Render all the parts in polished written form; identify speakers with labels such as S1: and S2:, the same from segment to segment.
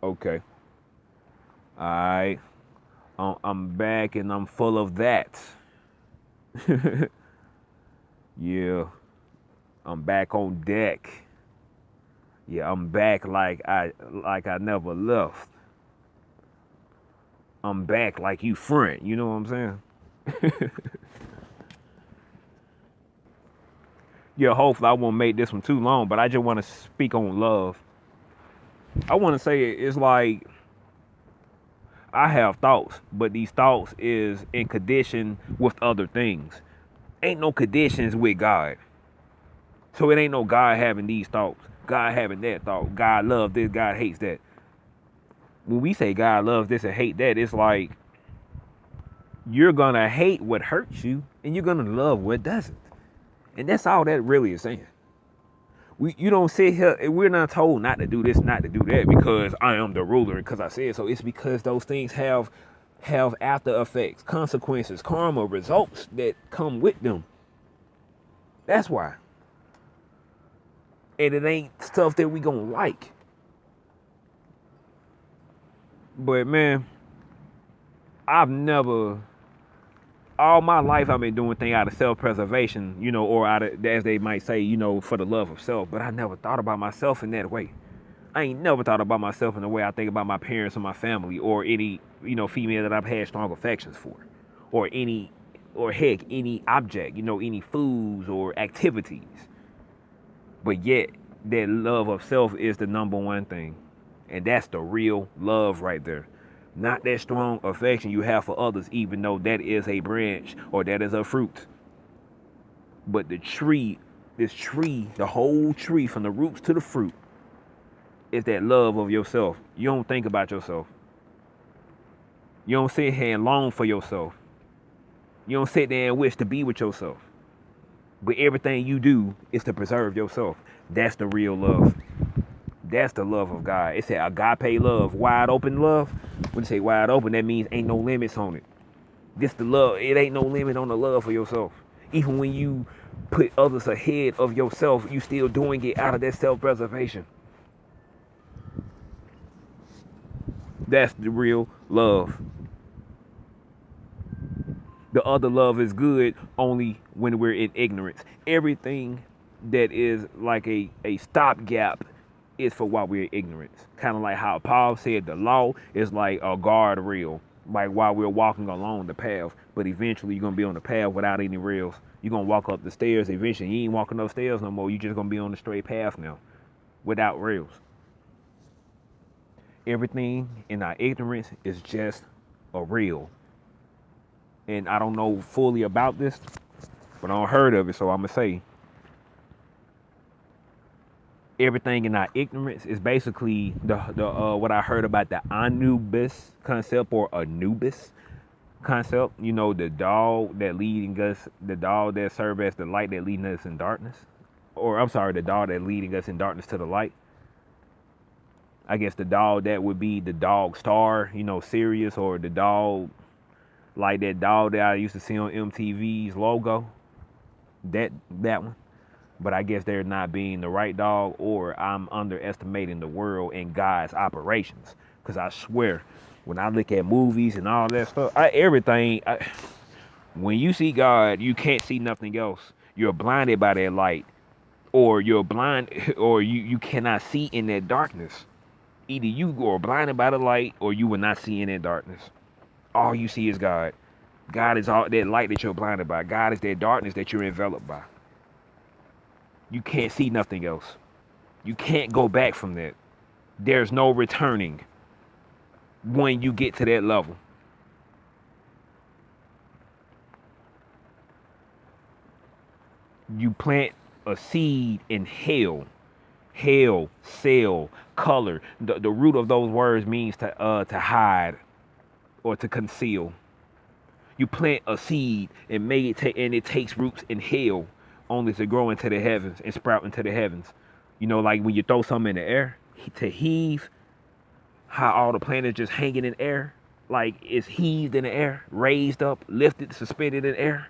S1: Okay. All right. I'm back and I'm full of that. Yeah. I'm back on deck. Yeah, I'm back like I never left. I'm back like you friend. You know what I'm saying? Yeah, hopefully I won't make this one too long, but I just want to speak on love. I want to say it's like I have thoughts, but these thoughts is in condition with other things. Ain't no conditions with God. So it ain't no God having these thoughts, God having that thought, God love this, God hates that. When we say God loves this and hate that, it's like you're gonna hate what hurts you and you're gonna love what doesn't. And that's all that really is saying. You don't sit here, we're not told not to do this, not to do that because I am the ruler because I said so. It's because those things have after effects, consequences, karma, results that come with them. That's why. And it ain't stuff that we gonna like. But man, I've never all my life I've been doing things out of self-preservation, or out of, as they might say, for the love of self. But I never thought about myself in that way. I ain't never thought about myself in the way I think about my parents or my family or any, female that I've had strong affections for, or any, or heck, any object, any foods or activities. But yet, that love of self is the number one thing, and that's the real love right there. Not that strong affection you have for others, even though that is a branch or that is a fruit. But the tree, this tree, the whole tree from the roots to the fruit, is that love of yourself. You don't think about yourself. You don't sit here and long for yourself. You don't sit there and wish to be with yourself. But everything you do is to preserve yourself. That's the real love. That's the love of God. It said agape love, wide open love. When you say wide open, that means ain't no limits on it. This the love. It ain't no limit on the love for yourself. Even when you put others ahead of yourself, you still doing it out of that self-preservation. That's the real love. The other love is good only when we're in ignorance. Everything that is like a stopgap is for while we're in ignorance. Kind of like how Paul said the law is like a guardrail, like while we're walking along the path. But eventually you're gonna be on the path without any rails. You're gonna walk up the stairs. Eventually you ain't walking upstairs no more. You're just gonna be on the straight path now, without rails. Everything in our ignorance is just a rail. And I don't know fully about this, but I don't heard of it, so I'm gonna say everything in our ignorance is basically the what I heard about the Anubis concept or Anubis concept. The dog that leading us, the dog that serves as the light that leading us in darkness, or I'm sorry, the dog that leading us in darkness to the light. I guess the dog that would be the dog star, Sirius, or the dog like that dog that I used to see on MTV's logo. That one. But I guess they're not being the right dog, or I'm underestimating the world and God's operations. Because I swear, when I look at movies and all that stuff, when you see God, you can't see nothing else. You're blinded by that light, or you're blind, or you cannot see in that darkness. Either you are blinded by the light, or you will not see in that darkness. All you see is God. God is all that light that you're blinded by. God is that darkness that you're enveloped by. You can't see nothing else. You can't go back from that. There's no returning when you get to that level. You plant a seed in hell. Hell, cell, color. The root of those words means to hide or to conceal. You plant a seed and and it takes roots in hell only to grow into the heavens and sprout into the heavens. Like when you throw something in the air to heave, how all the planets just hanging in air, like it's heaved in the air, raised up, lifted, suspended in air.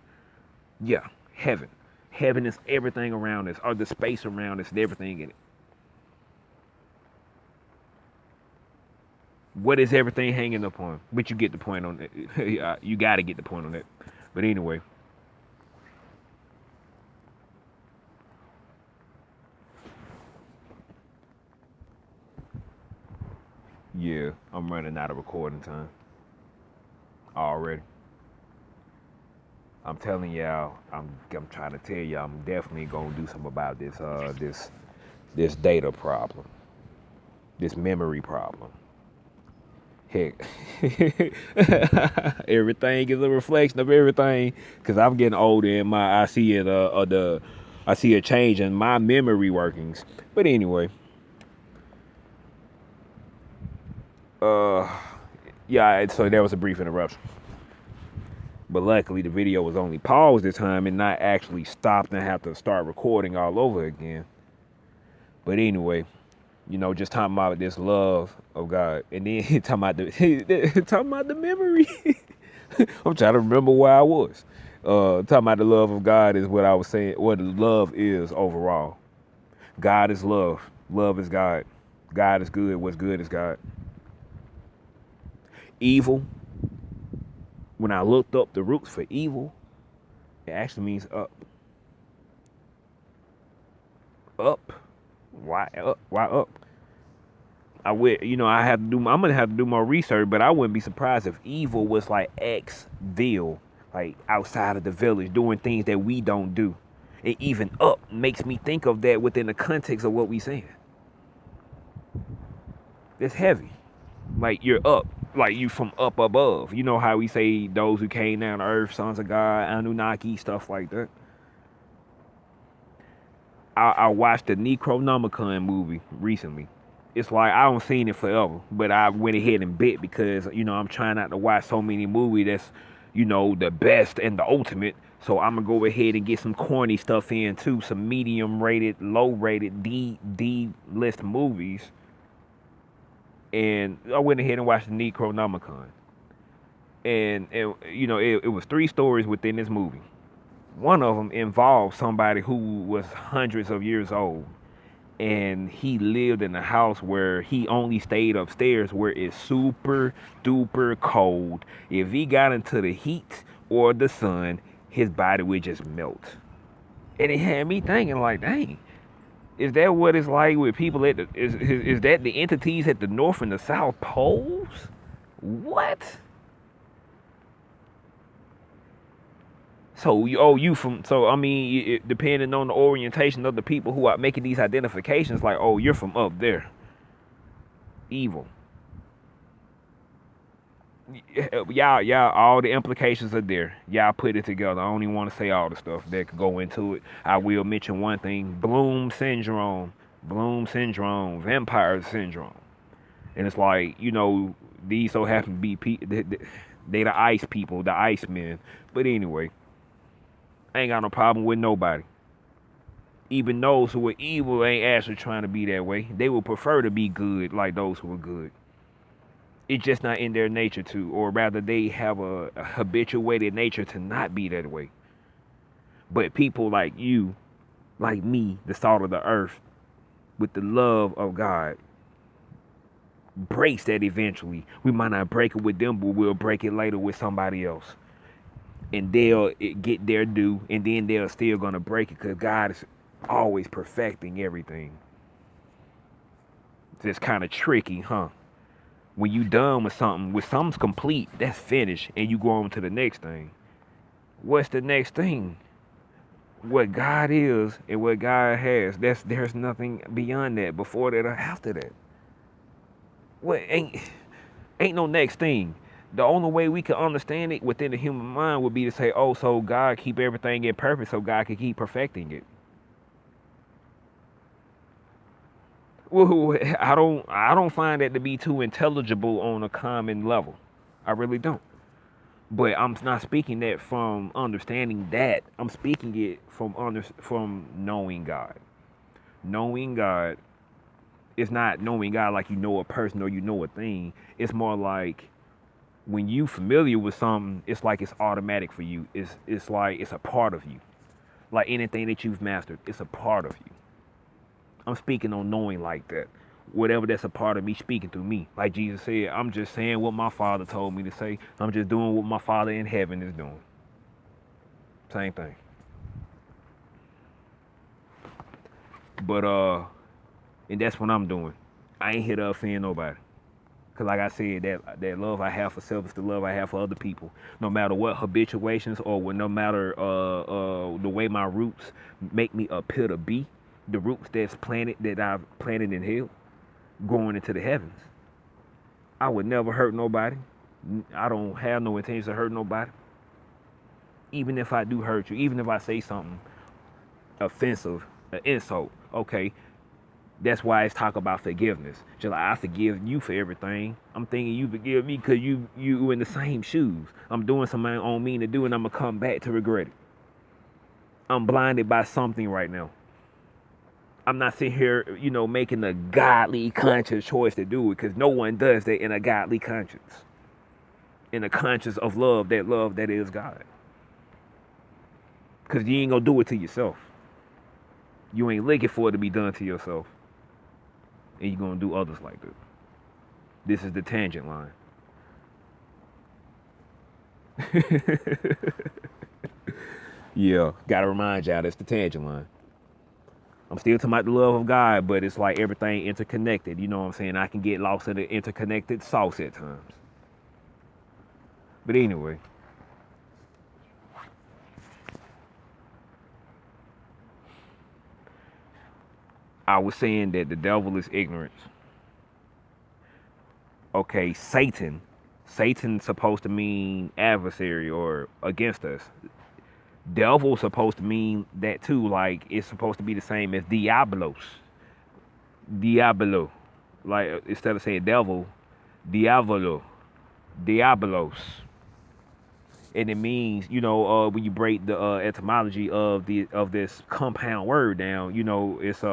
S1: Yeah, heaven. Heaven is everything around us, or the space around us, and everything in it. What is everything hanging upon? But you get the point on that. You got to get the point on that. But anyway, yeah, I'm running out of recording time already. I'm telling y'all, I'm trying to tell y'all, I'm definitely gonna do something about this data problem, this memory problem. Heck, everything is a reflection of everything. Cause I'm getting older and I see it I see a change in my memory workings. But anyway, uh, yeah. So there was a brief interruption. But luckily, the video was only paused this time and not actually stopped and have to start recording all over again. But anyway, just talking about this love of God, and then talking about talking about the memory. I'm trying to remember where I was. Talking about the love of God is what I was saying. What love is overall. God is love. Love is God. God is good. What's good is God. Evil. When I looked up the roots for evil, it actually means up. Up. Why up? Why up? I would, I have to do. I'm gonna have to do more research, but I wouldn't be surprised if evil was like ex-ville, like outside of the village, doing things that we don't do. And even up makes me think of that within the context of what we saying. It's heavy. Like you're up, like you from up above. You know how we say those who came down to earth, sons of God, Anunnaki, stuff like that. I watched the Necronomicon movie recently. It's like I don't seen it forever, but I went ahead and bit because I'm trying not to watch so many movies that's the best and the ultimate. So I'm gonna go ahead and get some corny stuff in too, some medium rated, low rated, D list movies. And I went ahead and watched the Necronomicon, and it was three stories within this movie. One of them involved somebody who was hundreds of years old, and he lived in a house where he only stayed upstairs where it's super duper cold. If he got into the heat or the sun, his body would just melt. And it had me thinking like, dang, is that what it's like with people at the is that the entities at the north and the south poles? What? So you from so I mean depending on the orientation of the people who are making these identifications, like you're from up there, evil. Y'all, all the implications are there. Y'all put it together. I don't even want to say all the stuff that could go into it. I will mention one thing: Bloom syndrome, vampire syndrome, and it's like these so happen to be they the ice people, the ice men. But anyway, I ain't got no problem with nobody. Even those who are evil ain't actually trying to be that way. They would prefer to be good like those who are good. It's just not in their nature to, or rather, they have a habituated nature to not be that way. But people like you, like me, the salt of the earth, with the love of God, breaks that eventually. We might not break it with them, but we'll break it later with somebody else. And they'll get their due, and then they're still going to break it because God is always perfecting everything. It's kind of tricky, huh? When you done with something's complete, that's finished, and you go on to the next thing. What's the next thing? What God is and what God has. There's nothing beyond that, before that or after that. What ain't no next thing. The only way we can understand it within the human mind would be to say, oh, so God keep everything in purpose so God can keep perfecting it. Well, I don't find that to be too intelligible on a common level. I really don't. But I'm not speaking that from understanding that. I'm speaking it from knowing God. Knowing God is not knowing God like you know a person or you know a thing. It's more like when you familiar with something, it's like it's automatic for you. It's like it's a part of you. Like anything that you've mastered, it's a part of you. I'm speaking on knowing like that. whatever that's a part of me speaking through me. Like Jesus said, I'm just saying what my Father told me to say. I'm just doing what my Father in heaven is doing. Same thing. But and that's what I'm doing. I ain't here to offend nobody. Cause like I said, that love I have for self is the love I have for other people. No matter what habituations or no matter the way my roots make me appear to be, the roots that I've planted in hell, going into the heavens. I would never hurt nobody. I don't have no intention to hurt nobody. Even if I do hurt you, even if I say something offensive, an insult, okay, that's why it's talk about forgiveness. Just like I forgive you for everything. I'm thinking you forgive me because you in the same shoes. I'm doing something I don't mean to do, and I'm gonna come back to regret it. I'm blinded by something right now. I'm not sitting here, making a godly conscious choice to do it because no one does that in a godly conscience. In a conscience of love that is God. Because you ain't gonna do it to yourself. You ain't looking for it to be done to yourself. And you're gonna do others like that. This is the tangent line. Yeah, gotta remind y'all that's the tangent line. I'm still talking about the love of God, but it's like everything interconnected. You know what I'm saying? I can get lost in the interconnected sauce at times. But anyway. I was saying that the devil is ignorance. Okay, Satan. Satan's supposed to mean adversary or against us. Devil's supposed to mean that too. Like it's supposed to be the same as diabolos. Diabolo. Like instead of saying devil, diavolo. Diabolos. And it means, when you break the etymology of this compound word down, it's